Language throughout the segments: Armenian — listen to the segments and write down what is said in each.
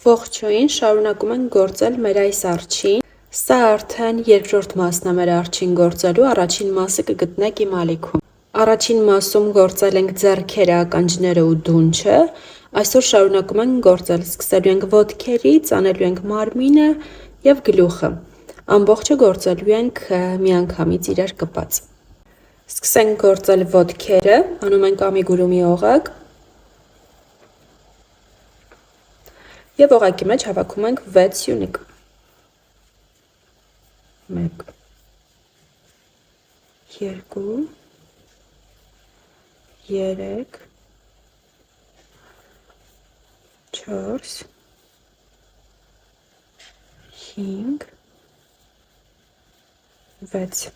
Ողջույն, շարունակում ենք գործել մեր այս արջին։ Սա արդեն երկրորդ մասն է մեր արջին գործելու, առաջին մասը կգտնեք իմ ալիքում։ Առաջին մասում գործել ենք ձեռքերը, ականջները ու դունչը։ Այսօր շարունակում ենք գործել, սկսելու ենք ոտքերից, անելու ենք մարմինը և գլուխը։ Ամբողջը գործելու ենք միանգամից իրար կպած։ Սկսենք գործել ոտքերը, անում ենք ամիգուրումի օղակ։ Եվ օղակի մեջ հավաքում ենք 6 սյունիկ։ 1 2 3 4 5 6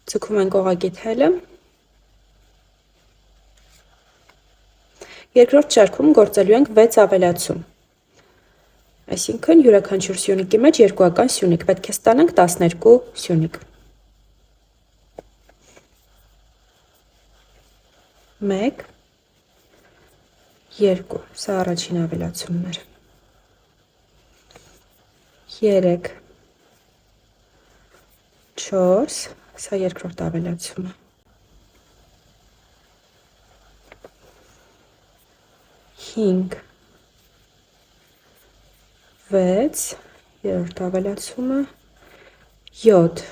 Ձգում ենք օղակի թելը։ Երկրորդ շարքում գործելու ենք 6 ավելացում։ Այսինքն յուրաքանչյուր սյունիկի մեջ երկուական սյունիկ, պետք է ստանանք 12 սյունիկ։ 1 2 Սա առաջին ավելացումն էր։ 3 4 Սա երկրորդ ավելացումը։ 5 6 երրորդ ավելացումը, 7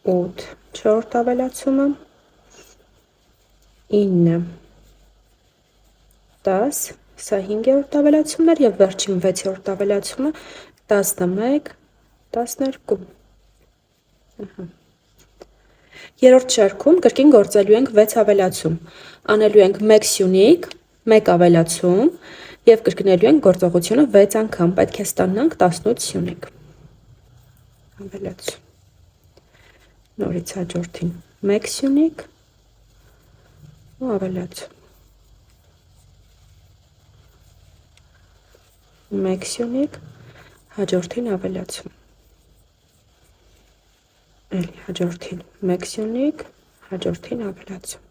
8 չորրորդ ավելացումը, 9 10 Սա 5-րդ ավելացումն էր և վերջին 6-րդ ավելացումը 11 12 Երրորդ շարքում կրկին գործելու ենք 6 ավելացում, անելու ենք 1 սյունիկ, 1 ավելացում և կրկնելու ենք գործողությունը 6 անգամ, պետք է ստանանք 18 սյունիկ։ Ավելացում։ Նորից հաջորդին 1 սյունիկ ու ավելացում։ 1 սյունիկ, հաջորդին ավելացում։ Էլի հաջորդին 1 սյունիկ, հաջորդին ավելացում։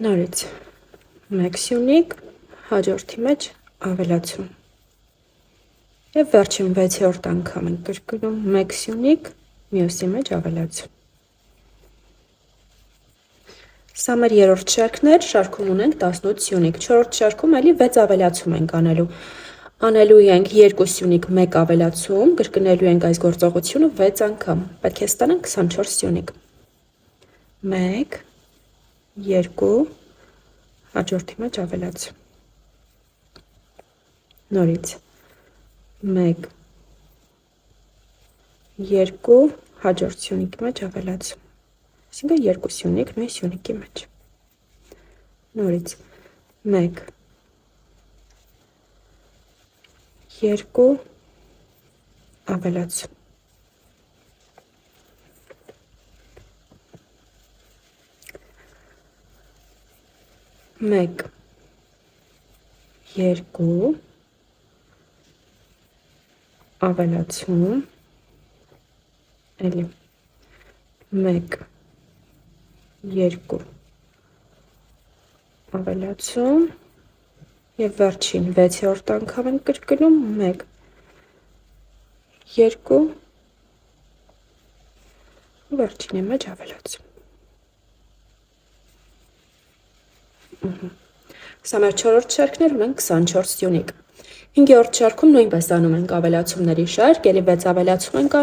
Նորից 1 սյունիկ, հաջորդի մեջ ավելացում։ Եվ վերջին 6-րդ անգամ ենք կրկնում 1 սյունիկ, մյուսի մեջ ավելացում։ Սա մեր երրորդ շարքն էր, շարքում ունենք 18 սյունիկ, չորրորդ շարքում էլի 6 ավելացում ենք անելու։ Անելու ենք 2 սյունիկ, 1 ավելացում, կրկնելու ենք այս գործողությունը 6 անգամ, պետք է ստանանք 24 սյունիկ։ 1 2 հաջորդի մեջ ավելացում։ Նորից 1 2 հաջորդ սյունիկի մեջ ավելացում։ Այսինքն 2 սյունիկ նույն սյունիկի մեջ։ Նորից 1 2 ավելացում։ 1 2 ավելացում, էլի 1 2 ավելացում և վերջին 6-րդ անգամ ենք կրկնում 1 2 վերջինի մեջ ավելացում։ Սա մեր չորրորդ շարքն էր, ունենք 24 սյունիկ։ 5-րդ շարքում նույնպես անում ենք ավելացումների շարք, էլի 6 ավելացում ենք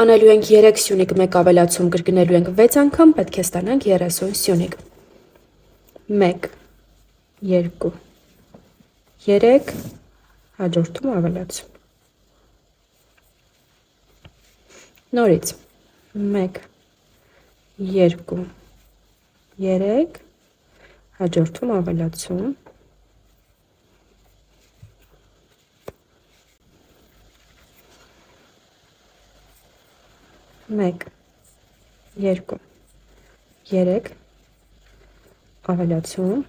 անելու ենք 3 սյունիկ, 1 ավելացում, կրկնելու ենք 6 անգամ, պետք է ստանանք 30 սյունիկ։ 1 2 3 հաջորդում ավելացում։ Նորից 1 2 3 հաջորդում ավելացում։ 1 2 3 ավելացում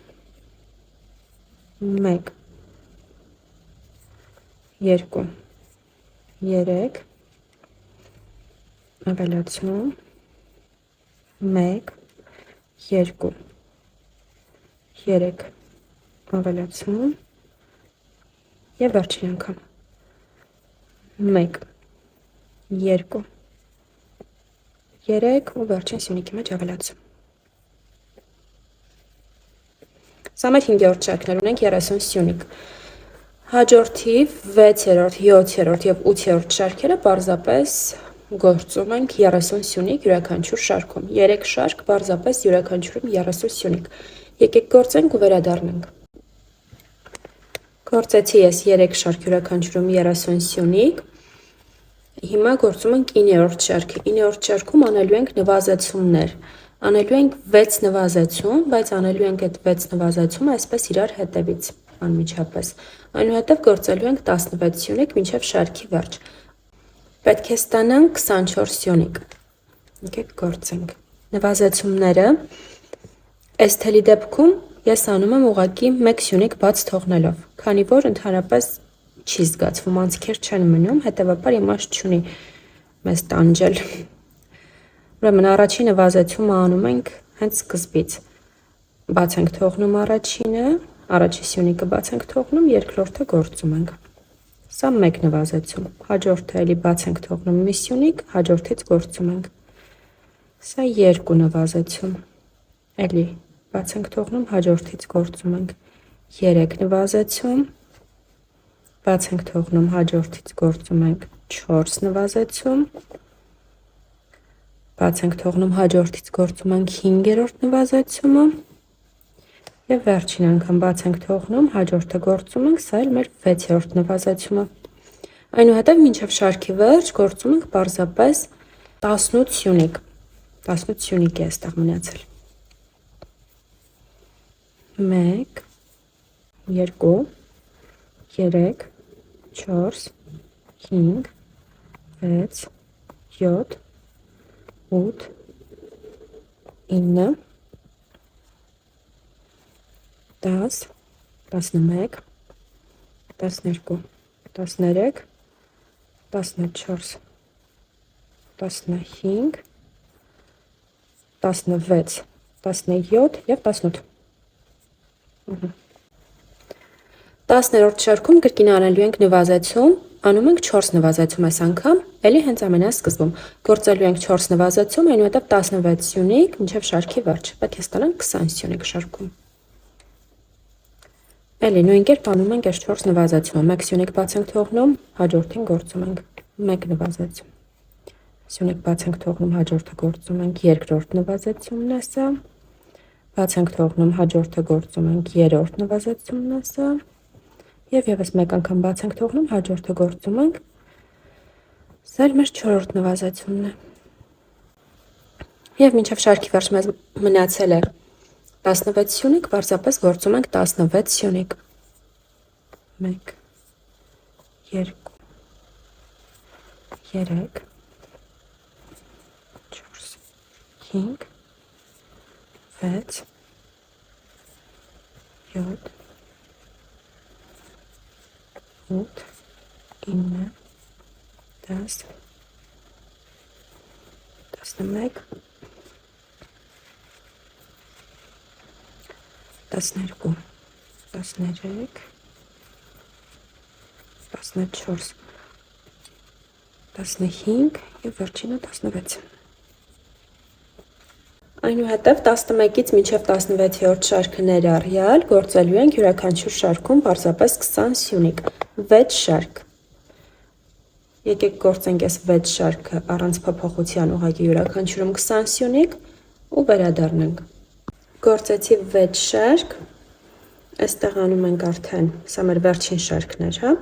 1 2 3 ավելացում 1 2 3 ավելացում եւ վերջին անգամ 1 2 3 ու վերջին սյունիկի մեջ ավելացում։ Սա մեր 5-րդ շարքն ունենք 30 սյունիկ։ Հաջորդի 6-րդ, 7-րդ եւ 8-րդ շարքերը պարզապես գործում ենք 30 սյունիկ յուրաքանչյուր շարքում։ 3 շարք պարզապես յուրաքանչյուրում 30 սյունիկ։ Եկեք գործենք ու վերադառնանք։ Գործեցի ես 3 շարք յուրաքանչյուրում 30 սյունիկ։ Հիմա գործում ենք 9-րդ շարքը։ 9-րդ շարքում անելու ենք նվազեցումներ։ Անելու ենք 6 նվազեցում, բայց անելու ենք այդ 6 նվազեցումը այսպես իրար հետևից, անմիջապես։ Այնուհետև գործելու ենք 16 սյունիկ մինչև շարքի վերջ։ Պետք է ստանանք 24 սյունիկ։ Եկեք գործենք։ Նվազեցումները այս թելի դեպքում ես անում եմ ուղղակի 1 սյունիկ բաց թողնելով, քանի որ ընդհանրապես չի զգացվում, անցքեր չեն մնում, հետևաբար իմաստ չունի մեզ տանջել։ Ուրեմն առաջին նվազեցումը անում ենք հենց սկզբից։ Բաց ենք թողնում առաջինը, առաջի սյունիկը բաց ենք թողնում, երկրորդը գործում ենք։ Սա 1 նվազեցում, հաջորդը էլի բաց ենք թողնում մի սյունիկ, հաջորդից գործում ենք։ Սա 2 նվազեցում, էլի բաց ենք թողնում, հաջորդից գործում ենք։ 3 նվազեցում, բաց ենք թողնում, հաջորդից գործում ենք։ 4 նվազեցում, բաց ենք թողնում, հաջորդից գործում ենք 5-րդ նվազեցումը եւ վերջին անգամ բաց ենք թողնում, հաջորդը գործում ենք, սա էլ մեր 6-րդ նվազեցումը։ Այնուհետև մինչև շարքի վերջ գործում ենք պարզապես 18 սյունիկ։ 18 սյունիկ է այստեղ մնացել։ 1 2 3 4 5 6 7 8 9 10 11 12 13 14 15 16 17 եւ 18 10-րդ շարքում կրկին անելու ենք նվազեցում, անում ենք 4 նվազեցում այս անգամ, էլի հենց ամենասկզբում։ Գործելու ենք 4 նվազեցում, այնուհետև 16 սյունիկ մինչև շարքի վերջ։ Պետք է ստանանք 20 սյունիկ շարքում։ Էլի նույն կերպ անում ենք այս 4 նվազեցումը, 1 սյունիկ բաց ենք թողնում, հաջորդին գործում ենք 1 նվազեցում։ Սյունիկ բաց ենք թողնում, հաջորդը գործում ենք, երկրորդ նվազեցումն է սա։ Բաց ենք թողնում, հաջորդը գործում ենք, երրորդ նվազեցումն է սա։ Եվ եւս մեկ անգամ բաց ենք թողնում, հաջորդը գործում ենք։ Սա էլ մեր 4-րդ նվազեցումն է։ Եվ մինչև շարքի վերջ մեզ մնացել է 16 սյունիկ, պարզապես գործում ենք 16 սյունիկ։ 1 2 3 4 5 6 7 8 9 10 11 12 13 14 15 եւ վերջինը 16։ Այնուհետև 11-ից մինչև 16-րդ շարքը ներառյալ գործելու ենք յուրաքանչյուր շարքում պարզապես 20 սյունիկ, 6 շարք։ Եկեք գործենք այս 6 շարքը առանց փոփոխության ուղղակի յուրաքանչյուրում 20 սյունիկ ու վերադառնանք։ Գործեցի 6 շարք, այստեղ անում ենք արդեն, սա մեր վերջին շարքն էր, հա,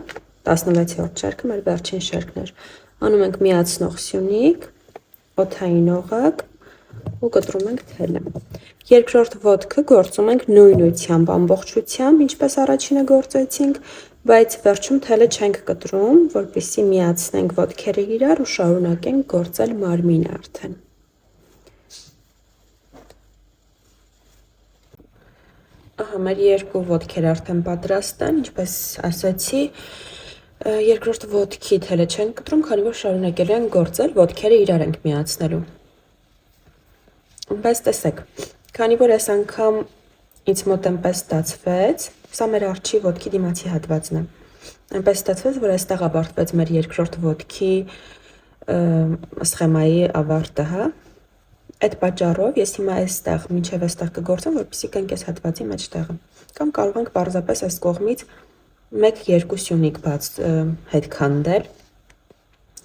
16-րդ շարքը մեր վերջին շարքն էր։ Անում ենք միացնող սյունիկ, օդային օղակ ու կտրում ենք թելը։ Երկրորդ ոտքը գործում ենք նույնությամբ, ամբողջությամբ, ինչպես առաջինը գործեցինք, բայց վերջում թելը չենք կտրում, որպեսզի միացնենք ոտքերը իրար ու շարունակենք գործել մարմինը արդեն։ Ահա մեր երկու ոտքեր արդեն պատրաստ են, ինչպես ասացի, երկրորդ ոտքի թելը չենք կտրում, քանի որ շարունակելու ենք գործել, ոտքերը իրար ենք միացնելու։ Բայց տեսեք, քանի որ այս անգամ ինձ մոտ այնպես ստացվեց, սա մեր արջի ոտքի դիմացի հատվածն է։ Այնպես ստացվեց, որ այստեղ ավարտվեց մեր երկրորդ ոտքի սխեմայի ավարտը, հա։ Այդ պատճառով ես հիմա այստեղ մինչև այստեղ կգործեմ, որպեսզի գանք այս հատվածի մեջտեղը։ Կամ կարող ենք պարզապես այս կողմից 1-2 սյունիկ բաց հետ քանդել։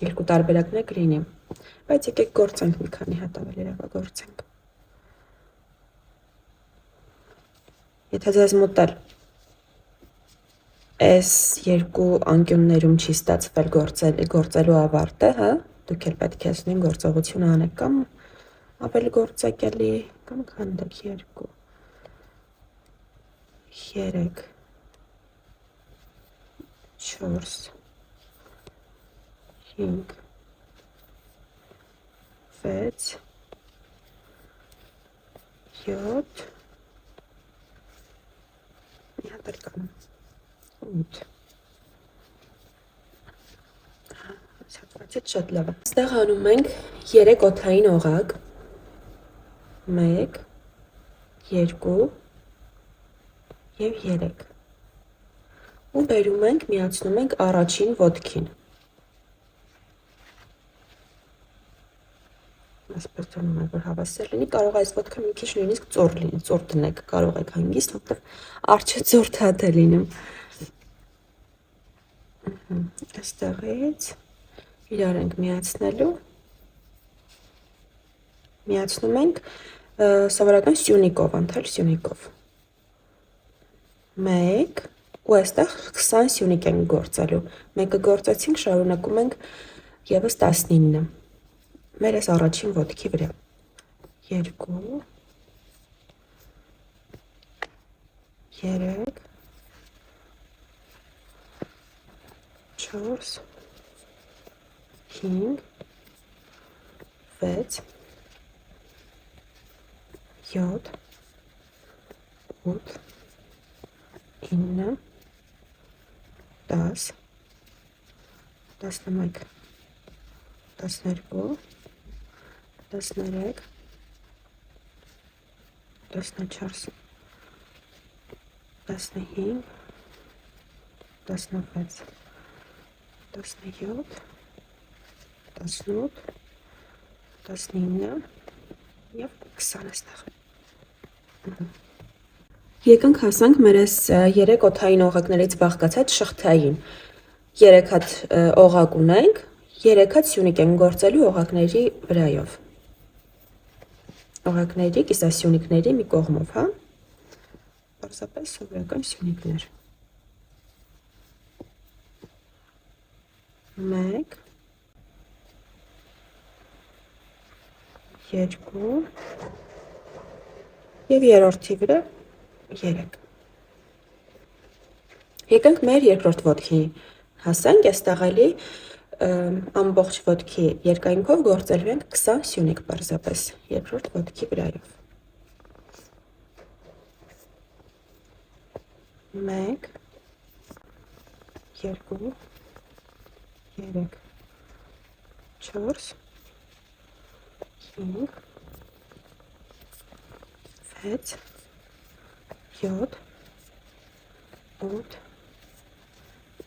Երկու տարբերակն է կլինի։ Բայց եկեք գործենք մի քանի հատ ավելի իրավագործենք։ Եթե ձեզ մոտ այս երկու անկյուններում չի ստացվել գործելու ավարտը, հա, դուք էլ պետք է ասնին գործողություն անեք կամ ավելի գործակելի կամ քանդեք 2 3 4 5 6 7 մի հատ էլ կան 8 հատվածից շատ լավ է։ Այստեղ անում ենք 3 օդային օղակ 1 2 և 3 ու բերում ենք, միացնում ենք առաջին ոտքին։ Այսպես թվում է, որ հավասար լինի, կարող է այս ոտքը մի քիչ նույնիսկ ծոր լինի, ծոր դնեք, կարող եք հանգիստ, որտեղ արջը ծոր թաթ է լինում։ Այստեղից իրար ենք միացնելու։ Միացնում ենք սովորական սյունիկով, անթել սյունիկով։ 1 ու այստեղ 20 սյունիկ ենք գործելու։ Մեկը գործեցինք, շարունակում ենք ևս 19-ը։ Մեր այս առաջին ոտքի վրա 2 3 4 5 6 7 8 9 10 11 12 13 14 15 16 17 18 19 և 20 այստեղ։ Եկանք հասանք մեր այս 3 օդային օղակներից բաղկացած շղթային։ 3 հատ օղակ ունենք, 3 հատ սյունիկ ենք գործելու օղակների վրայով։ Օղակների, կիսասյունիկների մի կողմով, հա։ Պարզապես սովորական սյունիկներ։ 1 2 և երրորդի վրա 3։ Եկանք մեր երկրորդ ոտքի հասանք, այստեղ էլի ամբողջ ոտքի երկայնքով գործելու ենք 20 սյունիկ պարզապես երկրորդ ոտքի վրայով։ 1 2 3 4 5 6 7 8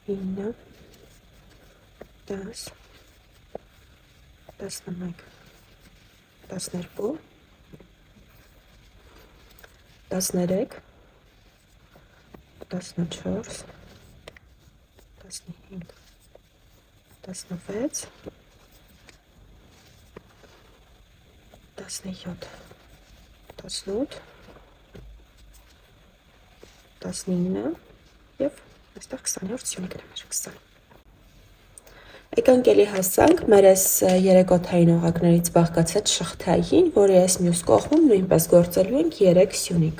9 10 11 12 13 14 15 16 17 18 19 և այստեղ 20-րդ սյունիկն է մեր 20։ Եկանք էլի հասանք մեր այս 3 օդային օղակներից բաղկացած շղթային, որի այս մյուս կողմում նույնպես գործելու ենք 3 սյունիկ։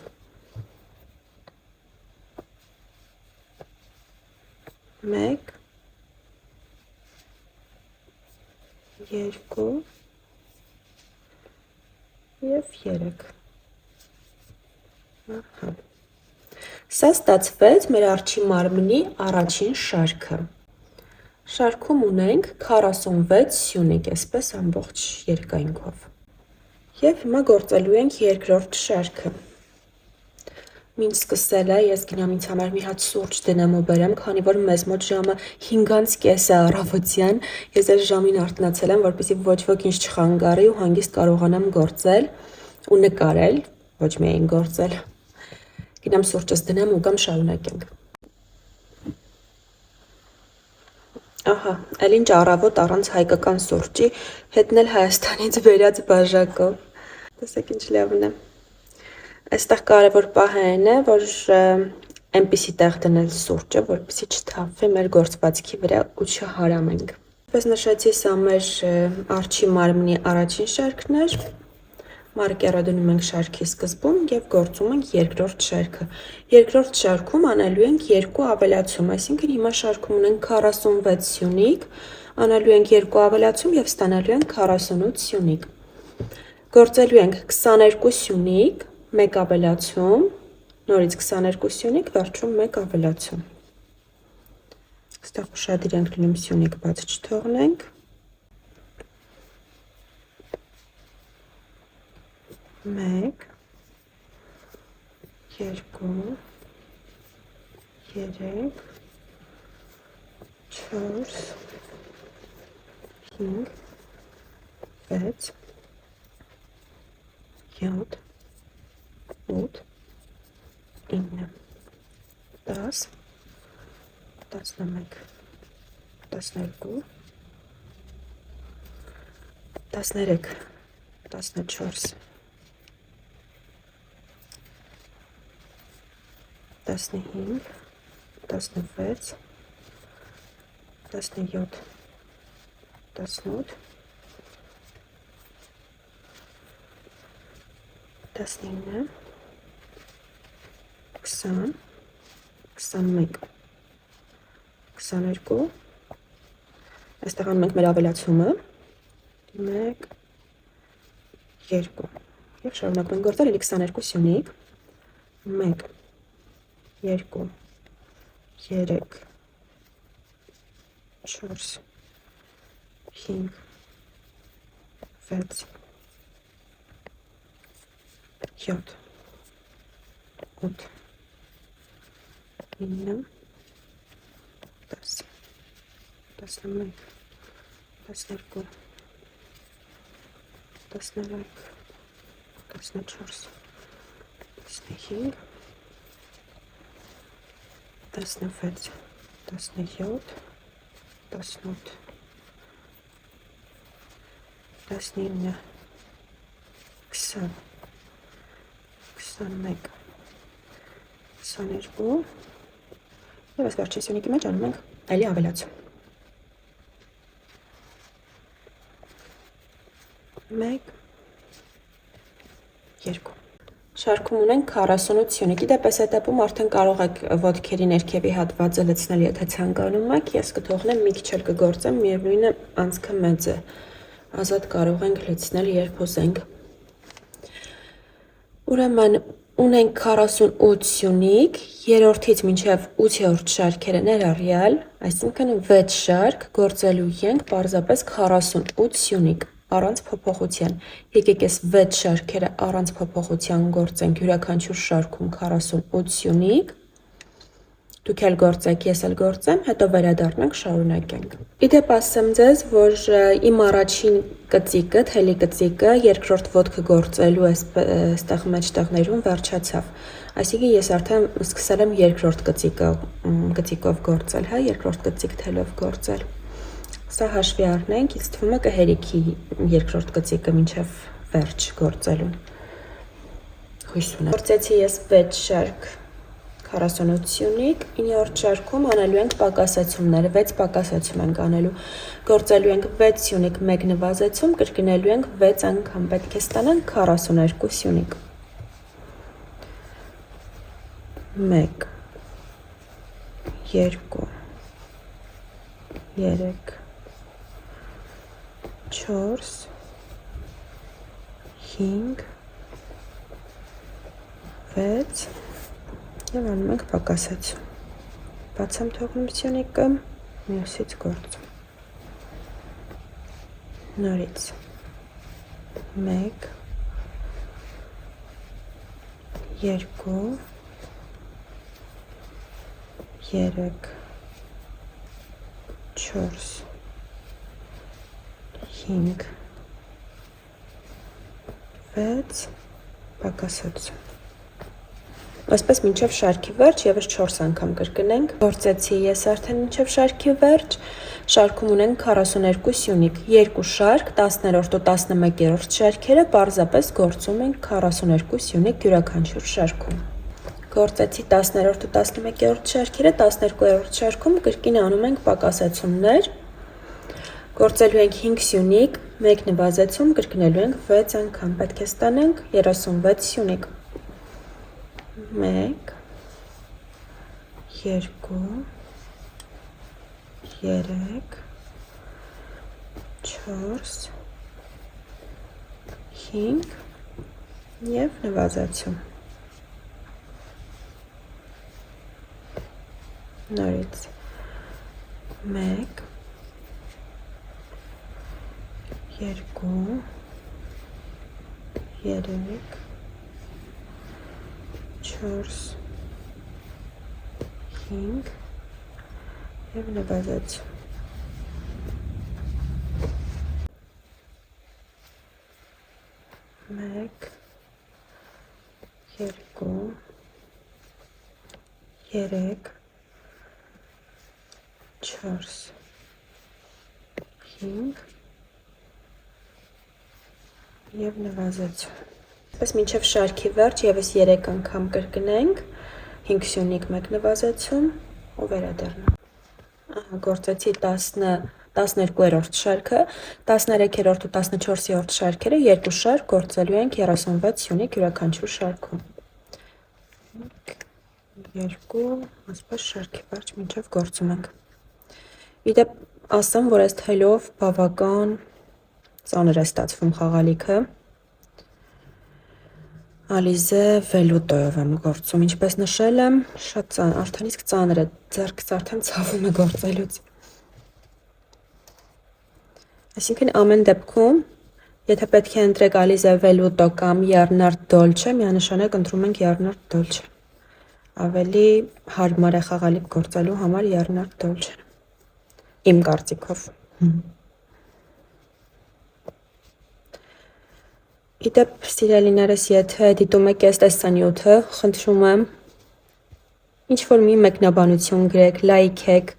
1 2 և 3։ Սա ստացվեց մեր արջի մարմնի առաջին շարքը։ Շարքում ունենք 46 սյունիկ, այսպես ամբողջ երկայնքով։ Եվ հիմա գործելու ենք երկրորդ շարքը։ Մինչ սկսել է, ես գնամ ինձ համար մի հատ սուրճ դնեմ ու բերեմ, քանի որ մեզ մոտ ժամը 5:30 է առավոտյան, ես այս ժամին արթնացել եմ, որպեսզի ոչ ոք ինձ չխանգարի ու հանգիստ կարողանամ գործել ու նկարել, ոչ միայն գործել։ Գնամ սուրճս դնեմ ու կամ շարունակենք։ Ահա, էլ ինչ առավոտ առանց հայկական սուրճի, հետն էլ Հայաստանից բերած բաժակով։ Տեսեք ինչ լավն է։ Այստեղ կարևոր պահը այն է, որ այնպիսի տեղ դնել սուրճը, որպեսզի չթափվի մեր գործվածքի վրա ու չհարամենք։ Պես նշեցի, սա մեր արջի մարմնի առաջին շարքն էր։ Մարկերը դնում ենք շարքի սկզբում և գործում ենք երկրորդ շարքը։ Երկրորդ շարքում անելու ենք 2 ավելացում, այսինքն հիմա շարքում ունենք 46 սյունիկ, անելու ենք 2 ավելացում և ստանալու ենք 48 սյունիկ։ Գործելու ենք 22 սյունիկ, 1 ավելացում, նորից 22 սյունիկ, վերջում 1 ավելացում։ Այստեղ ուշադիր ենք լինում սյունիկ բաց չթողնենք։ Մեկ, երկու, երեք, չորս, հինգ, վեց, 7, 8, 9, 10, 11, 12, 13, 14, 15, 16, 17, 18, 19, 20, 21, 22, այստեղ անում ենք մեր ավելացումը, 1, 2, և շարունակում ենք գործել, էլի 22 սյունիկ, 1, 2, 3, 4, 5, 6, 7, 8, 9, 10, 11, 12, 13, 14, 15, 16, 17, 18, 19, 20, 21, 22, և այս վերջին սյունիկի մեջ անում ենք այլի ավելացում։ 1, 2, շարքում ունենք 48 սյունիկ, դեպս հետապում արդեն կարող եք ոտքերի ներքևի հատվածը լցնել, եթե ցանկանում եք, ես կթողնեմ մի քիչ էլ կգործեմ, միևնույնն է անցքը մեծ է, ազատ կարող ենք լցնել, երբ ուզենք։ Ուրեմն ունենք 48 սյունիկ, երրորդից մինչև 8-րդ շարքերը ներառյալ, այսինքն 6 շարք գործելու ենք պարզապես 48 սյունիկ, առանց փոփոխության։ Եկեք այս 6 շարքերը առանց փոփոխության գործենք յուրաքանչյուր շարքում 48 սյունիկ, դուք էլ գործեք, ես էլ գործեմ, հետո վերադառնանք, շարունակենք։ Իդեպ ասեմ ձեզ, որ իմ առաջին կծիկը, թելի կծիկը, երկրորդ ոտքը գործելու այստեղ մեջտեղներում վերջացավ։ Այսինքն ես արդեն սկսել եմ երկրորդ կծիկով գործել, հա, երկրորդ կծիկ թելով գործել։ Սա հաշվի առնենք, ինձ թվում է կհերիքի երկրորդ կծիկը մինչև վերջ գործելուն։ Հույս ունեմ։ Գործեցի ես 6 շարք 48 սյունիկ, 9-րդ շարքում անելու ենք պակասացումները, 6 պակասացում ենք անելու, գործելու ենք 6 սյունիկ, 1 նվազեցում, կրկնելու ենք 6 անգամ, պետք է ստանանք 42 սյունիկ։ 1, 2, 3, 4, 5, 6, և անում ենք պակասացում։ Բաց եմ թողնում սյունիկը, մյուսից գործում։ Նորից 1, 2 3 4 5 6 պակասեցում։ Այսպես մինչև շարքի վերջ եւս 4 անգամ կրկնենք։ Գործեցի ես արդեն մինչև շարքի վերջ։ Շարքում ունենք 42 սյունիկ, 2 շարք, 10-րդ ու 11-րդ շարքերը պարզապես գործում ենք 42 սյունիկ յուրաքանչյուր շարքում։ Գործեցի 10-րդ ու 11-րդ շարքերը, 12-րդ շարքում կրկին անում ենք պակասեցումներ։ Գործելու ենք 5 սյունիկ, 1 նվազեցում, կրկնելու ենք 6 անգամ, պետք է ստանանք 36 սյունիկ։ 1 2 3 4 5 եւ նվազեցում։ Նորից 1 2 3 4 5 եւ նվազեցում։ Մեկ, երկու, երեք, չորս, հինգ եւ նվազեցում։ Պես մինչև շարքի վերջ եւս 3 անգամ կրկնենք, 5 սյունիկ 1 նվազեցում ու վերադառնանք։ Գործեցի 12-րդ շարքը, 13-րդ ու 14-րդ շարքերը 2 շարք գործելու ենք 36 սյունիկ յուրաքանչյուր շարքում։ 2, այսպես շարքի վերջ մինչև գործում ենք։ Իդեպ ասեմ, որ այս թելով բավական ծանր է ստացվում խաղալիքը։ Ալիզե վելուտոյով եմ գործում, ինչպես նշել եմ, շատ ծանր, արդեն իսկ ծանր է, ձեռքս արդեն ցավում է գործելուց։ Այսինքն ամեն դեպքում, եթե պետք է ընտրեք Ալիզե վելուտո կամ Եռնարդ դոլչե, միանշանակ ընտրում ենք Եռնարդ դոլչե։ Ավելի հարմար է խաղալիք գործելու համար Եռնարդ դոլչեն։ Իմ կարծիքով։ Իդեպ, սիրելիներս, եթե դիտում եք այս տեսանյութը, խնդրում եմ, ինչ-որ մի մեկնաբանություն գրեք, լայքեք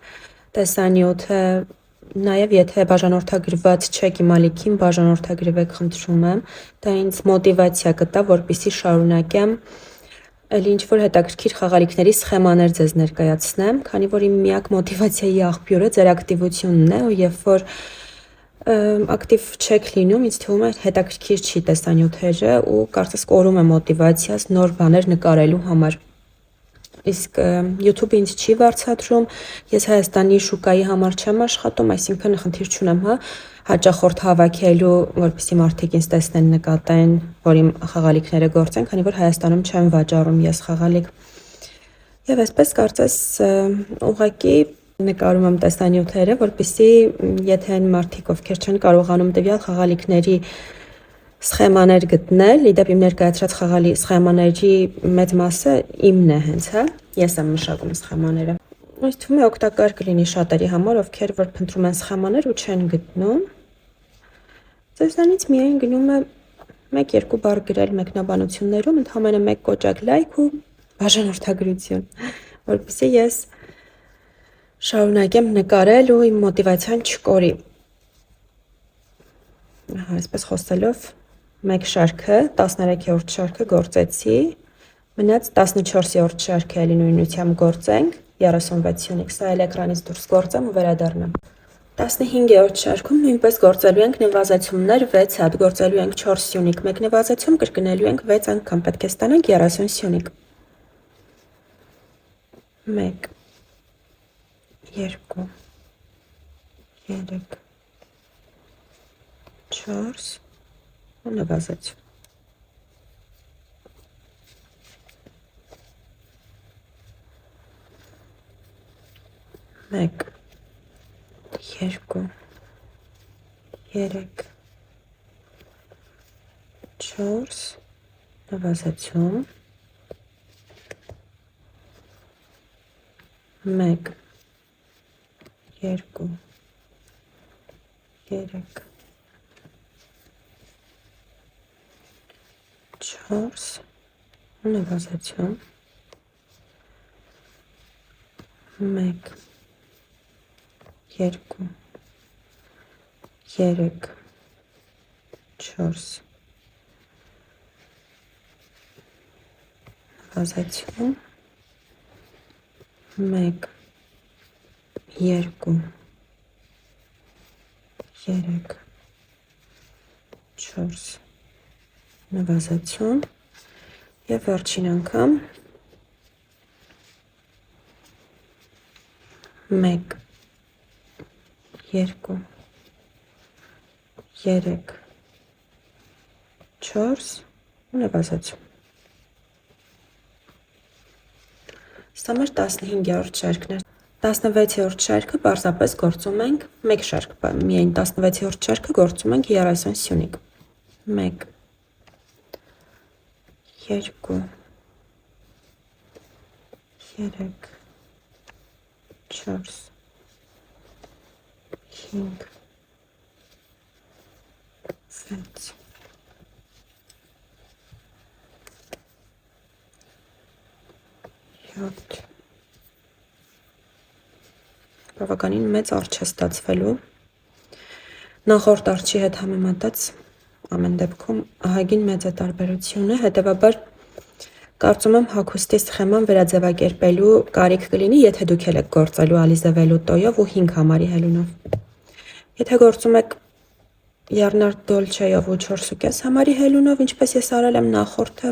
տեսանյութը, նաև եթե բաժանորդագրված չեք իմ ալիքին, բաժանորդագրվեք, խնդրում եմ, դա ինձ մոտիվացիա կտա, որպեսզի շարունակեմ էլի ինչ-որ հետաքրքիր խաղալիքների սխեմաներ ձեզ ներկայացնեմ, քանի որ իմ միակ մոտիվացիայի աղբյուրը ձեր ակտիվությունն է, ու երբ որ ակտիվ չեք լինում, ինձ թվում է հետաքրքիր չի տեսանյութերը ու կարծես կորում է մոտիվացիաս նոր բաներ նկարելու համար։ Իսկ YouTube-ը ինձ չի վարձատրում, ես Հայաստանի շուկայի համար չեմ աշխատում, այսինքն խնդիր չունեմ, հաճախորդ հավաքելու, որպեսզի մարդիկ ինձ տեսնեն, նկատեն, որ իմ խաղալիքները գործեն, քանի որ Հայաստանում չեմ վաճառում ես խաղալիք։ Եվ այսպես կարծես ուղղակի նկարում եմ տեսանյութերը, որպեսզի եթե այն մարդիկ, ովքեր չեն կարողանում տվյալ խաղալիքների սխեմաներ գտնել, իդեպ իմ ներկայացրած խաղալի սխեմաների մեծ մասը իմն է հենց, ես եմ մշակում սխեմաները։ Ինձ թվում է օգտակար կլինի շատերի համար, ովքեր որ փնտրում են սխեմաներ ու չեն գտնում։ Ձեզանից միայն գնում է 1-2 բառ գրել մեկնաբանություններում, ընդհանրապես 1 կոճակ լայք ու բաժանորդագրություն, որպեսզի ես շարունակեմ նկարել ու իմ մոտիվացիան չկորի։ Այսպես խոսելով, 1 շարքը, 13-րդ շարքը գործեցի, մնաց 14-րդ շարքը էլի նույնությամբ գործենք, 36 սյունիկ, սա էլ էկրանից դուրս գործեմ ու վերադառնամ։ 15-րդ շարքում նույնպես գործելու ենք նվազեցումներ 6 հատ, գործելու ենք 4 սյունիկ, 1 նվազեցում, կրկնելու ենք 6 անգամ, պետք է ստանանք 30 սյունիկ։ 1 2 3 4 ու նվազեցում։ 1 2 3 4 նվազեցում։ 1 2 3 4 նվազեցում 1 2 3 4 նվազեցում 1 2 3 4 նվազեցում եւ վերջին անգամ 1 2 3 4 նվազեցում Սա մեր 15-րդ շարքն է 16-րդ շարքը պարզապես գործում ենք մեկ շարք, միայն 16-րդ շարքը գործում ենք 30 սյունիկ 1 2 3 4 5 6 7 Բավականին մեծ արջ է ստացվելու նախորդ արջի հետ համեմատած ամեն դեպքում ահագին մեծ է տարբերությունը, հետևաբար կարծում եմ հագուստի սխեման վերաձևակերպելու կարիք կլինի, եթե դուք եք գործելու Alizé Velluto-ով ու 5 համարի հելունով։ Եթե գործում եք Bernard Dolce-ով ու 4.5 համարի հելունով, ինչպես ես արել եմ նախորդը,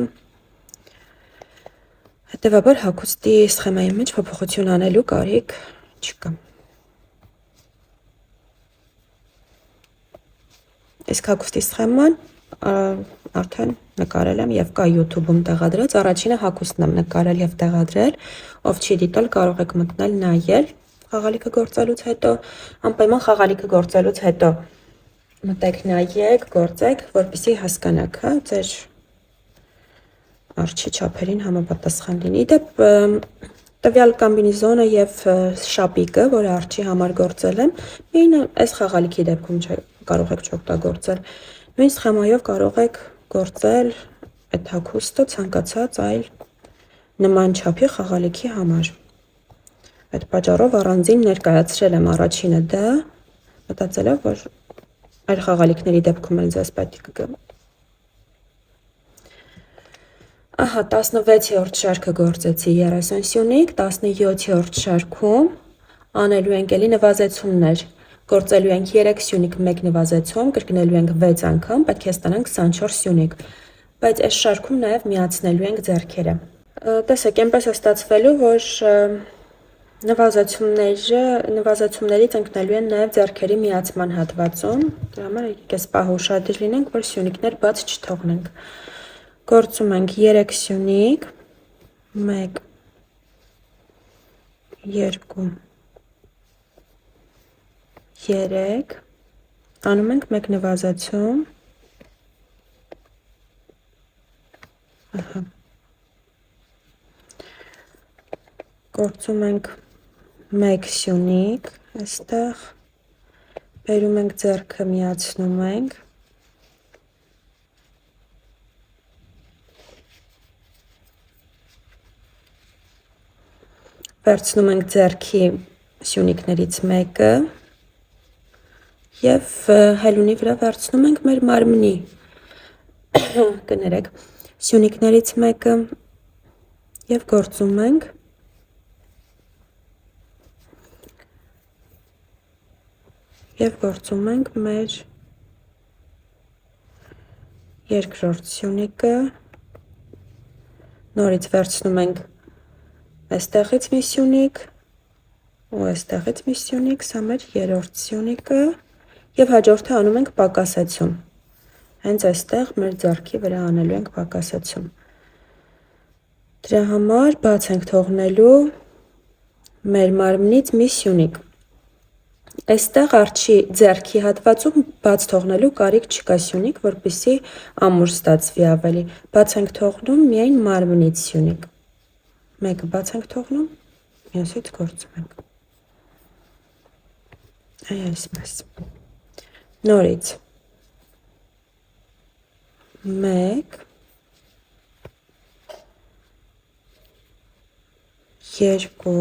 հետևաբար հագուստի սխեմայի մեջ փոփոխություն անելու կարիք չկա։ Իսկ հագուստի սխեման արդեն նկարել եմ եւ կա YouTube-ում տեղադրած, առաջինը հագուստն եմ նկարել եւ տեղադրել, ով չի դիտել կարող եք մտնել նայել խաղալիքը գործելուց հետո, անպայման խաղալիքը գործելուց հետո մտեք նայեք, գործեք, որպեսզի հասկանաք, հա, ձեր արջի չափերին համապատասխան լինի։ Դեպ տվյալ կամբինեզոնը եւ շապիկը, որը արջի համար գործել եմ, միայն այս խաղալիքի դեպքում կարող եք չօգտագործել։ Նույն սխեմայով կարող եք գործել այդ հագուստը ցանկացած այլ նման չափի խաղալիքի համար։ Այդ պատճառով առանձին ներկայացրել եմ առաջինը դա, մտածելով, որ այլ խաղալիքների դեպքում էլ ձեզ պետք կգա։ Ահա 16-րդ շարքը գործեցի 30 սյունիկ, 17-րդ շարքում անելու ենք էլի նվազեցումներ, գործելու ենք 3 սյունիկ 1 նվազեցում, կրկնելու ենք 6 անգամ, պետք է ստանանք 24 սյունիկ, բայց այս շարքում նաև միացնելու ենք ձեռքերը։ Տեսեք, այնպես է ստացվելու, որ նվազեցումներից ընկնելու են նաև ձեռքերի միացման հատվածում, դրա համար եկեք այս պահը ուշադիր լինենք, որ սյունիկներ բաց չթողնենք։ Գործում ենք 3 սյունիկ, 1, 2, 3, անում ենք 1 նվազեցում, գործում ենք 1 սյունիկ, այստեղ, բերում ենք ձեռքը միացնում ենք, վերցնում ենք ձեռքի սյունիկներից մեկը և հելունի վրա վերցնում ենք մեր մարմնի, կներեք, սյունիկներից մեկը և գործում ենք մեր երկրորդ սյունիկը, նորից վերցնում ենք այստեղից մի սյունիկ ու այստեղից մի սյունիկ, սա մեր երրորդ սյունիկը և հաջորդը անում ենք պակասեցում, հենց այստեղ մեր ձեռքի վրա անելու ենք պակասեցում, դրա համար բաց ենք թողնելու մեր մարմնից մի սյունիկ, այստեղ արջի ձեռքի հատվածում բաց թողնելու կարիք չկա սյունիկ, որպեսզի ամուր ստացվի ավելի, բաց ենք թողնում միայն մարմնից սյունիկ, մեկը բաց ենք թողնում, Մյուսից գործում ենք։ Այսպես։ Նորից 1 2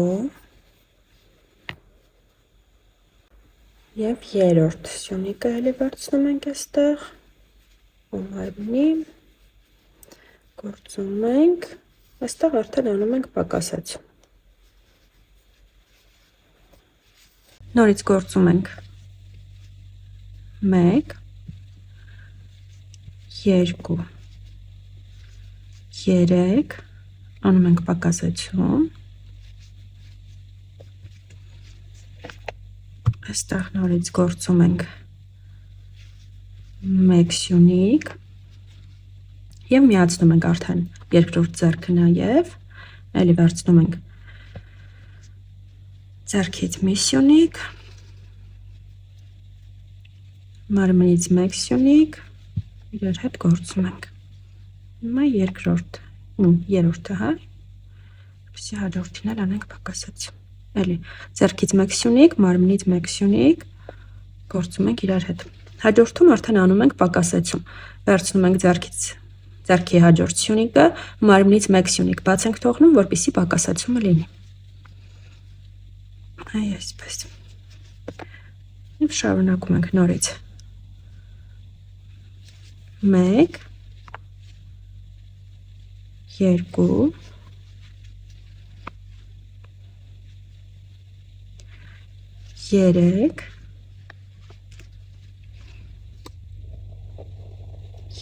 Եվ երրորդ սյունիկը էլի վերցնում ենք այստեղ, ու մարմնի գործում ենք, այստեղ արդեն անում ենք պակասացում։ Նորից գործում ենք 1 2 3 անում ենք պակասացում։ Այստեղ նորից գործում ենք 1 սյունիկ և միացնում ենք արդեն երկրորդ ձեռքը նաև, էլի վերցնում ենք ձեռքից մի սյունիկ, մարմնից 1 սյունիկ, իրար հետ գործում ենք։ Հիմա երրորդը, հա, որպեսզի հաջորդին էլ անենք պակասացում։ Էլի ձեռքից 1 սյունիկ, մարմնից 1 սյունիկ, գործում ենք իրար հետ։ Հաջորդում արդեն անում ենք պակասացում։ Վերցնում ենք ձեռքի հաջորդ սյունիկը, մարմնից 1 սյունիկ բաց ենք թողնում, որպեսզի պակասացումը լինի։ Այսպես։ Եվ շարունակում ենք նորից 1 2 3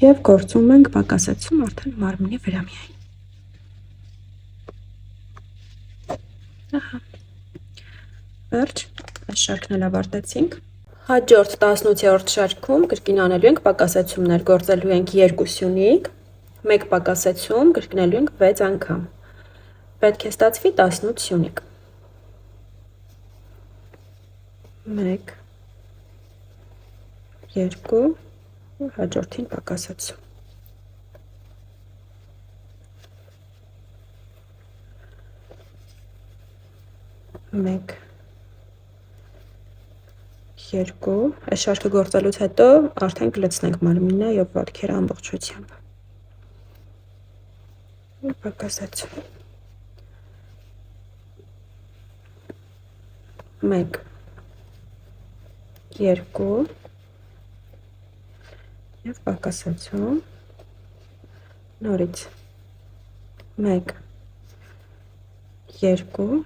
Եվ գործում ենք պակասացում արդեն մարմնի վրա միայն։ Ահա։ Վերջ, այս շարքն էլ ավարտեցինք։ Հաջորդ 18-րդ շարքում կրկին անելու ենք պակասացումներ, գործելու ենք 2 սյունիկ, 1 պակասացում, կրկնելու ենք 6 անգամ։ Պետք է ստացվի 18 սյունիկ։ 1 2 ու հաջորդին պակասացում։ 1 2 Այս շարքը գործելուց հետո արդեն կլցնենք մարմինը եւ ոտքերը ամբողջությամբ։ Ու պակասացում։ 1 2 Եվ պակասացում, նորից 1 2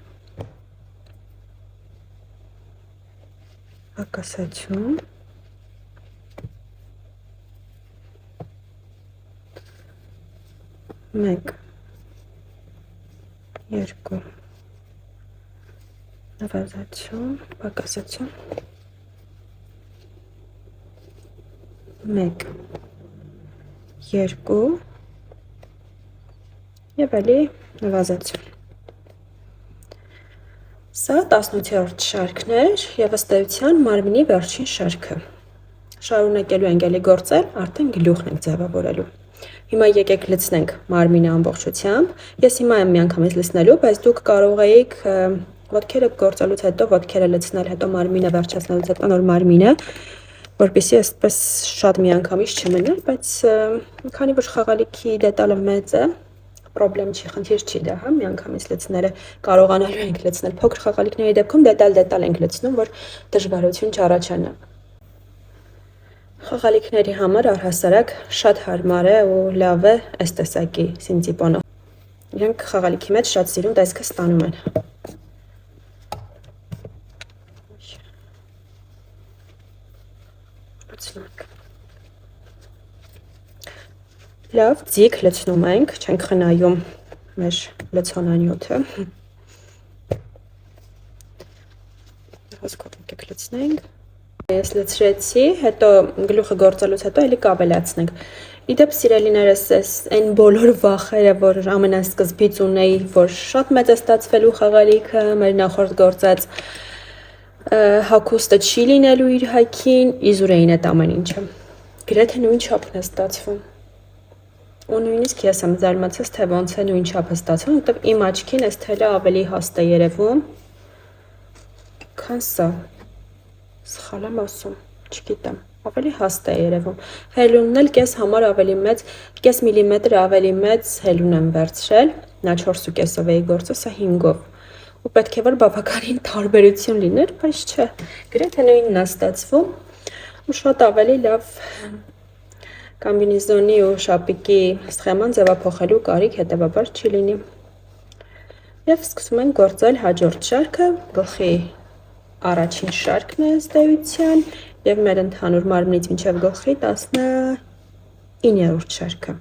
պակասացում, 1 2 նվազացում, պակասացում, 1 2 Եվ էլի նվազացում։ Սա 18-րդ շարքն էր եւ ըստ էության մարմնի վերջին շարքը։ Շարունակելու ենք էլի գործել, արդեն գլուխն ենք ձևավորելու։ Հիմա եկեք լցնենք մարմինը ամբողջությամբ։ Ես հիմա եմ միանգամից լցնելու, բայց դուք կարող եք ոտքերը գործելուց հետո ոտքերը լցնել, հետո մարմինը վերջացնելուց հետո նոր մարմինը, որպեսզի այսպես շատ միանգամից չմնա, բայց քանի որ խաղալիքի դետալը մեծ է, պրոբլեմ չի, խնդիր չի դա, հա, միանգամից լցնելը կարողանալու ենք լցնել։ Փոքր խաղալիքների դեպքում դետալ ենք լցնում, որ դժվարություն չառաջանա։ Խաղալիքների համար առհասարակ շատ հարմար է ու լավ է այս տեսակի սինցիպոնը։ Իրենք խաղալիքի մեջ շատ սիրուն տեսքը ստանում են։ Լավ, ձիգ լցնում ենք, չենք խնայում մեր լցոնանյութը։ Հոսքով եկեք լցնենք։ Ես լցրեցի, հետո գլուխը գործելուց հետո էլի կավելացնենք։ Իդեպ սիրելիներս, այն բոլոր վախերը, որ ամենասկզբից ունեի, որ շատ մեծ է ստացվելու խաղալիքը, մեր նախորդ գործած հագուստը չի լինելու իր հագին, իզուր էին այդ ամեն ինչը։ Գրեթե նույն չափն է ստացվում։ ու նույնիսկ ես եմ զարմացած, թե ոնց է նույն չափը ստացվում, որտեղ իմ աչքին այս թելը ավելի հաստ է երևում, քան սա։ Սխալ եմ ասում, չգիտեմ, ավելի հաստ է երևում։ Հելունն էլ կես համար ավելի մեծ, կես միլիմետր ավելի մեծ հելուն եմ վերցրել, նա 4.5-ով էի գործել, սա 5-ով։ Ու պետք է որ բավականին տարբերություն լիներ, բայց չէ, գրեթե նույնն է ստացվում, ու շատ ավելի լավ կոմբինեզոնի ու շապիկի սխեման ձևափոխելու կարիք հետևաբար չի լինի։ Եվ սկսում ենք գործել հաջորդ շարքը, գլխի առաջին շարքն է ըստ էության, եւ մեր ընդհանուր մարմնից մինչև գլխի 19-րդ շարքը։